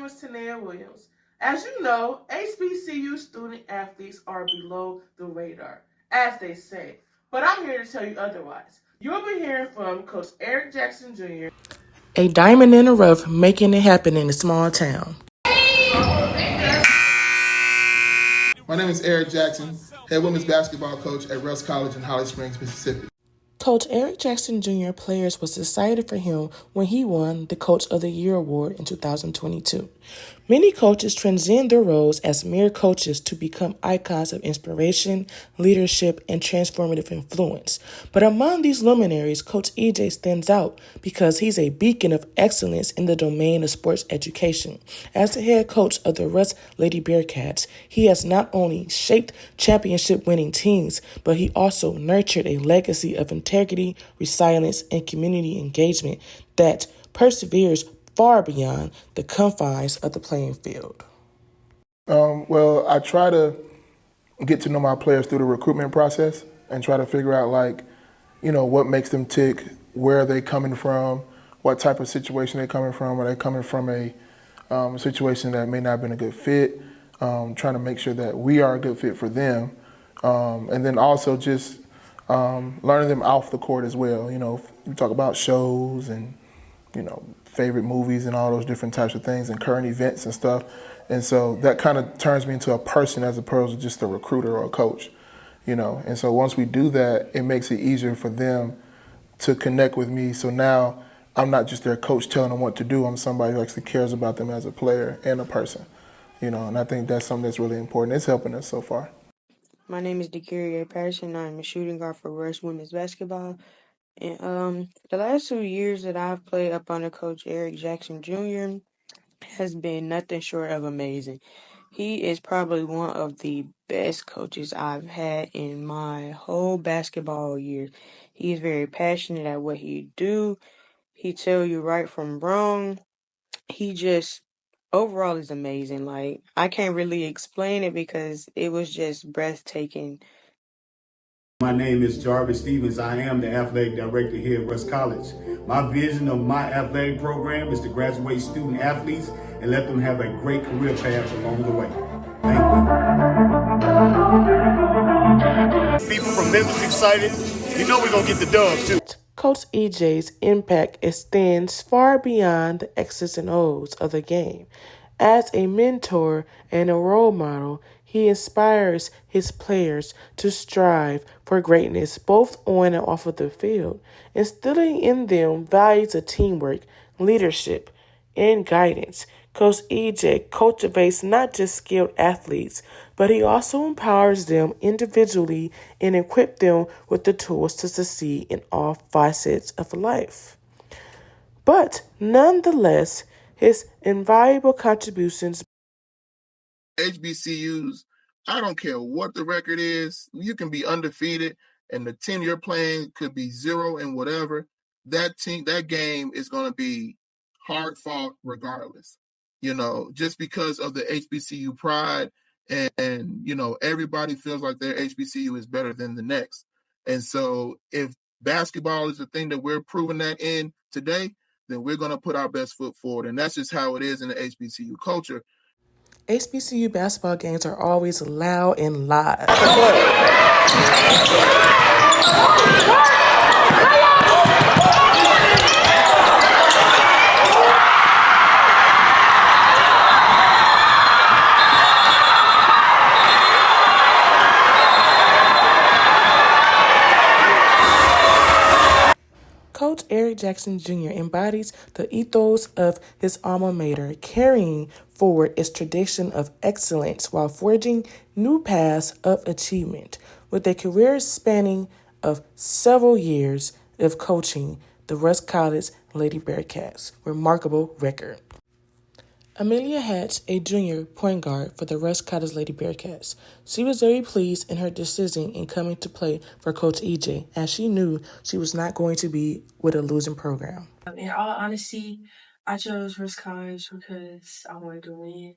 is Tanea Williams. As you know, HBCU student athletes are below the radar, as they say. But I'm here to tell you otherwise. You'll be hearing from Coach Eric Jackson Jr., a diamond in the rough, making it happen in a small town. My name is Eric Jackson, head women's basketball coach at Rusk College in Holly Springs, Mississippi. Coach Eric Jackson Jr. Players was excited for him when he won the Coach of the Year award in 2022. Many coaches transcend their roles as mere coaches to become icons of inspiration, leadership, and transformative influence. But among these luminaries, Coach EJ stands out because he's a beacon of excellence in the domain of sports education. As the head coach of the Rusk Lady Bearcats, he has not only shaped championship-winning teams, but he also nurtured a legacy of integrity, resilience, and community engagement that perseveres far beyond the confines of the playing field. Well, I try to get to know my players through the recruitment process and try to figure out, what makes them tick, where are they coming from, what type of situation they're coming from. Are they coming from a situation that may not have been a good fit? Trying to make sure that we are a good fit for them. And then also just learning them off the court as well. We talk about shows and, favorite movies and all those different types of things and current events and stuff. And so that kind of turns me into a person as opposed to just a recruiter or a coach, And so once we do that, it makes it easier for them to connect with me. So now I'm not just their coach telling them what to do. I'm somebody who actually cares about them as a player and a person, and I think that's something that's really important. It's helping us so far. My name is DeCurrier Patterson. I'm a shooting guard for Rush Women's Basketball. And the last 2 years that I've played up under Coach Eric Jackson Jr. has been nothing short of amazing. He is probably one of the best coaches I've had in my whole basketball years. He is very passionate at what he do. He tell you right from wrong. He just overall is amazing. Like, I can't really explain it because it was just breathtaking. My name is Jarvis Stevens. I am the athletic director here at Rusk College. My vision of my athletic program is to graduate student athletes and let them have a great career path along the way. Thank you. People from Memphis excited. You know we're going to get the dub too. Coach EJ's impact extends far beyond the X's and O's of the game. As a mentor and a role model, he inspires his players to strive for greatness both on and off of the field, instilling in them values of teamwork, leadership, and guidance. Coach EJ cultivates not just skilled athletes, but he also empowers them individually and equips them with the tools to succeed in all facets of life. But nonetheless, his invaluable contributions. HBCUs, I don't care what the record is. You can be undefeated, and the team you're playing could be 0 and whatever. That game is going to be hard fought regardless. Just because of the HBCU pride, and everybody feels like their HBCU is better than the next. And so, if basketball is the thing that we're proving that in today, then we're going to put our best foot forward, and that's just how it is in the HBCU culture. HBCU basketball games are always loud and live. Coach Eric Jackson Jr. embodies the ethos of his alma mater, carrying forward its tradition of excellence while forging new paths of achievement. With a career spanning of several years of coaching the Rusk College Lady Bearcats, remarkable record. Amelia Hatch, a junior point guard for the Rusk College Lady Bearcats. She was very pleased in her decision in coming to play for Coach EJ, as she knew she was not going to be with a losing program. In all honesty, I chose Rusk College because I wanted to win.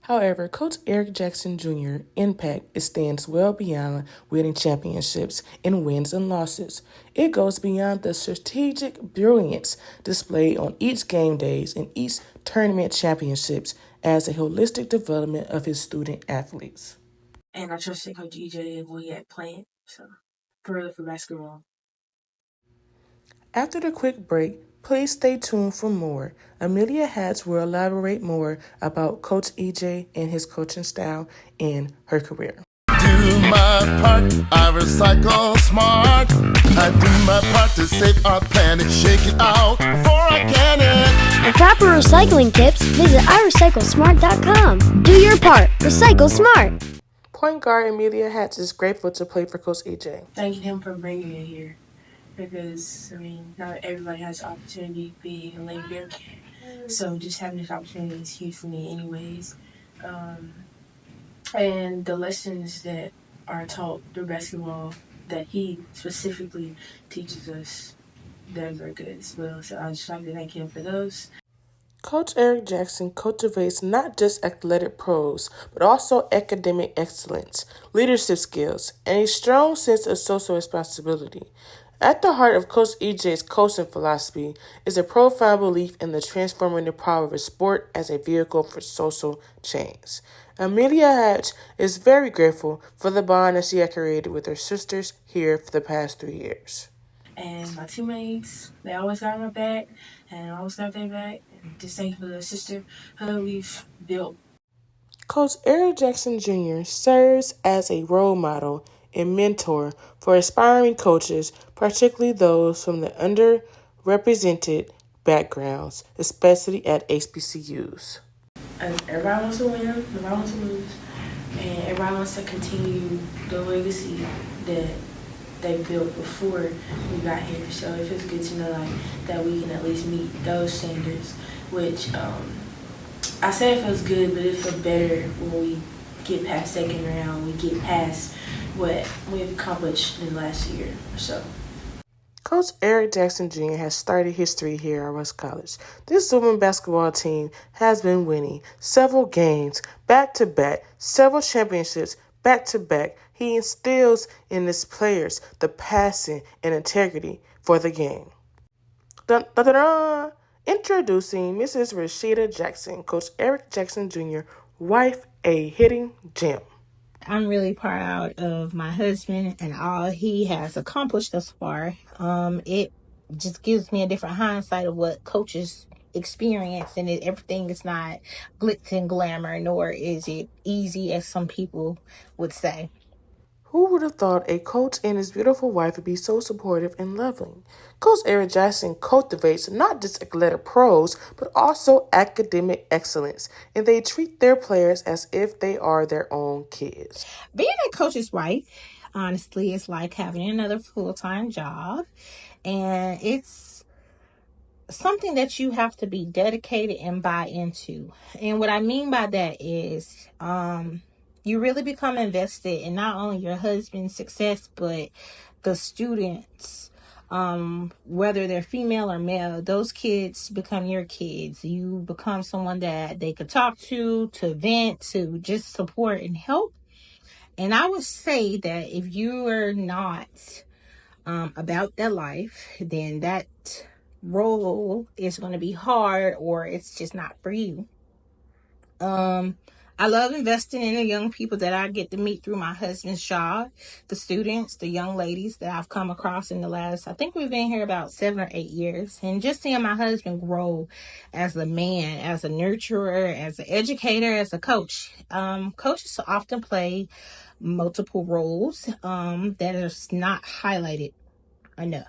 However, Coach Eric Jackson Jr. impact extends well beyond winning championships in wins and losses. It goes beyond the strategic brilliance displayed on each game days and each tournament championships as a holistic development of his student athletes. And I trusted Coach EJ and what he had planned. So, for basketball. After the quick break, please stay tuned for more. Amelia Hatch will elaborate more about Coach EJ and his coaching style in her career. Do my part, I recycle smart. I do my part to save our planet, shake it out before I can it. For proper recycling tips, visit irecyclesmart.com. Do your part, recycle smart. Point guard Amelia Hatch is grateful to play for Coach EJ. Thanking him for bringing me here. Because, not everybody has the opportunity to be a Lady Bearcat. So just having this opportunity is huge for me anyways. And the lessons that are taught through basketball that he specifically teaches us, they're very good as well. So I just like to thank him for those. Coach Eric Jackson cultivates not just athletic pros, but also academic excellence, leadership skills, and a strong sense of social responsibility. At the heart of Coach EJ's coaching philosophy is a profound belief in the transformative power of a sport as a vehicle for social change. Amelia Hatch is very grateful for the bond that she had created with her sisters here for the past 3 years. And my teammates, they always got my back, and I always got their back. And just thank you for the sisterhood we've built. Coach Eric Jackson Jr. serves as a role model and mentor for aspiring coaches, particularly those from the underrepresented backgrounds, especially at HBCUs. Everybody wants to win, nobody wants to lose, and everybody wants to continue the legacy that they built before we got here. So it feels good to know that we can at least meet those standards, which I say it feels good, but it feels better when we get past second round, we get past what we've accomplished in the last year or so. Coach Eric Jackson Jr. has started history here at Rush College. This women's basketball team has been winning several games back-to-back, several championships back-to-back. He instills in his players the passion and integrity for the game. Dun, dun, dun, dun. Introducing Mrs. Rashida Jackson, Coach Eric Jackson Jr., wife, a hitting gem. I'm really proud of my husband and all he has accomplished thus far. It just gives me a different hindsight of what coaches experience, and everything is not glitz and glamour, nor is it easy as some people would say. Who would have thought a coach and his beautiful wife would be so supportive and loving? Coach Eric Jackson cultivates not just athletic pros, but also academic excellence, and they treat their players as if they are their own kids. Being a coach's wife, honestly, is like having another full-time job, and it's something that you have to be dedicated and buy into. And what I mean by that is you really become invested in not only your husband's success, but the students, whether they're female or male. Those kids become your kids. You become someone that they could talk to vent, to just support and help. And I would say that if you are not about that life, then that role is going to be hard, or it's just not for you. I love investing in the young people that I get to meet through my husband's job, the students, the young ladies that I've come across in the last, I think we've been here about 7 or 8 years, and just seeing my husband grow as a man, as a nurturer, as an educator, as a coach. Coaches often play multiple roles that is not highlighted enough.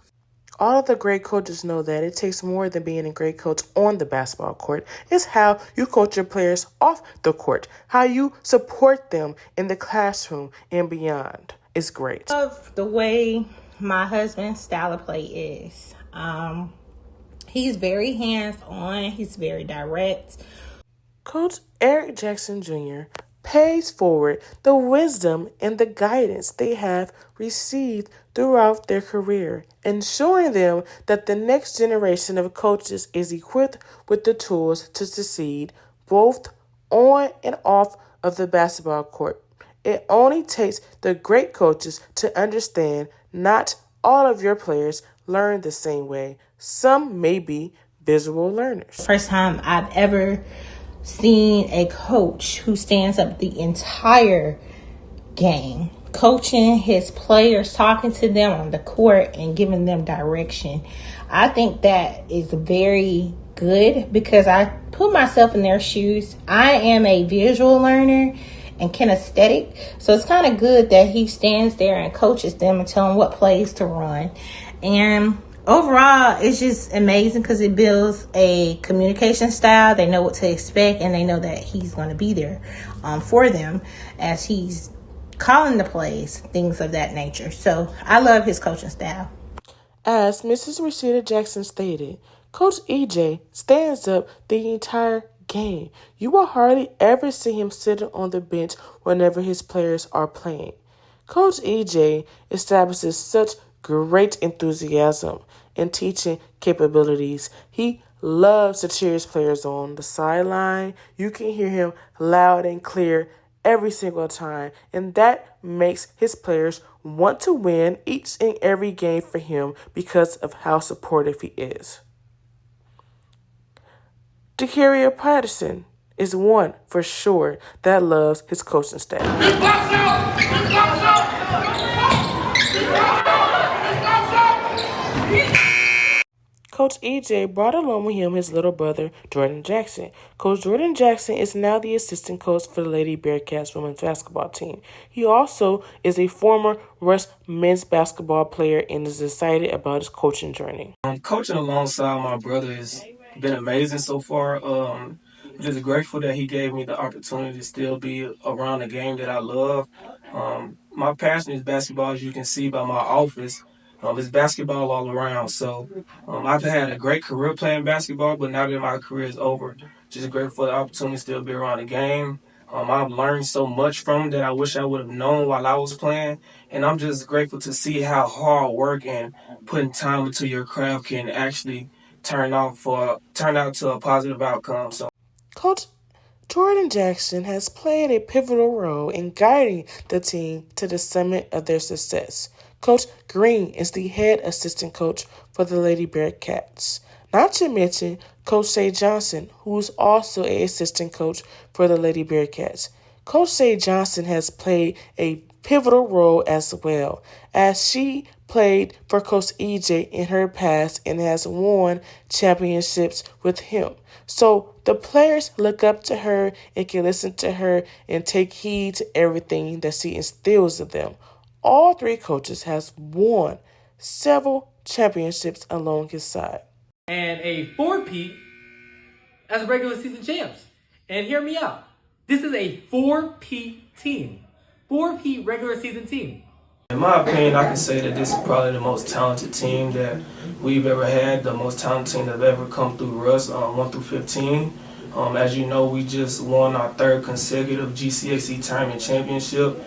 All of the great coaches know that it takes more than being a great coach on the basketball court. It's how you coach your players off the court, how you support them in the classroom and beyond. It's great. I love the way my husband's style of play is. He's very hands-on. He's very direct. Coach Eric Jackson Jr. pays forward the wisdom and the guidance they have received throughout their career, ensuring them that the next generation of coaches is equipped with the tools to succeed both on and off of the basketball court. It only takes the great coaches to understand not all of your players learn the same way. Some may be visual learners. First time I've ever seen a coach who stands up the entire game, coaching his players, talking to them on the court and giving them direction. I think that is very good because I put myself in their shoes. I am a visual learner and kinesthetic, so it's kind of good that he stands there and coaches them and tell them what plays to run. And overall, it's just amazing because it builds a communication style. They know what to expect, and they know that he's going to be there for them as he's calling the plays, things of that nature. So I love his coaching style. As Mrs. Rashida Jackson stated, Coach EJ stands up the entire game. You will hardly ever see him sitting on the bench whenever his players are playing. Coach EJ establishes such great enthusiasm and teaching capabilities. He loves to cheer his players on the sideline. You can hear him loud and clear every single time, and that makes his players want to win each and every game for him because of how supportive he is. D'Keria Patterson is one for sure that loves his coaching staff. Coach EJ brought along with him his little brother, Jordan Jackson. Coach Jordan Jackson is now the assistant coach for the Lady Bearcats women's basketball team. He also is a former Rush men's basketball player and is excited about his coaching journey. Coaching alongside my brother has been amazing so far. I'm just grateful that he gave me the opportunity to still be around the game that I love. My passion is basketball, as you can see by my office. It's basketball all around. So I've had a great career playing basketball, but now that my career is over, just grateful for the opportunity to still be around the game. I've learned so much from him that I wish I would have known while I was playing. And I'm just grateful to see how hard work and putting time into your craft can actually turn out to a positive outcome. So, Coach Jordan Jackson has played a pivotal role in guiding the team to the summit of their success. Coach Green is the head assistant coach for the Lady Bearcats. Not to mention Coach Shay Johnson, who is also an assistant coach for the Lady Bearcats. Coach Shay Johnson has played a pivotal role as well, as she played for Coach EJ in her past and has won championships with him. So the players look up to her and can listen to her and take heed to everything that she instills in them. All three coaches have won several championships along his side. And a 4-peat as regular season champs. And hear me out. This is a 4-peat team. 4-peat regular season team. In my opinion, I can say that this is probably the most talented team that we've ever had, the most talented team that ever come through Russ, 1 through 15. As you know, we just won our third consecutive GCAC tournament championship.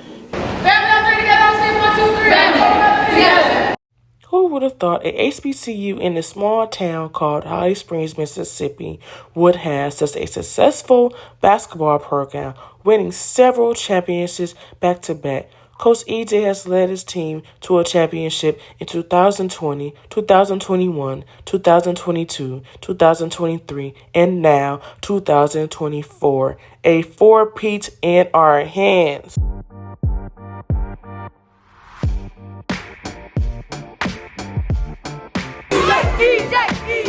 Who would have thought a HBCU in a small town called Holly Springs, Mississippi would have such a successful basketball program, winning several championships back-to-back? Coach EJ has led his team to a championship in 2020, 2021, 2022, 2023, and now 2024. A 4-peat in our hands. EJ,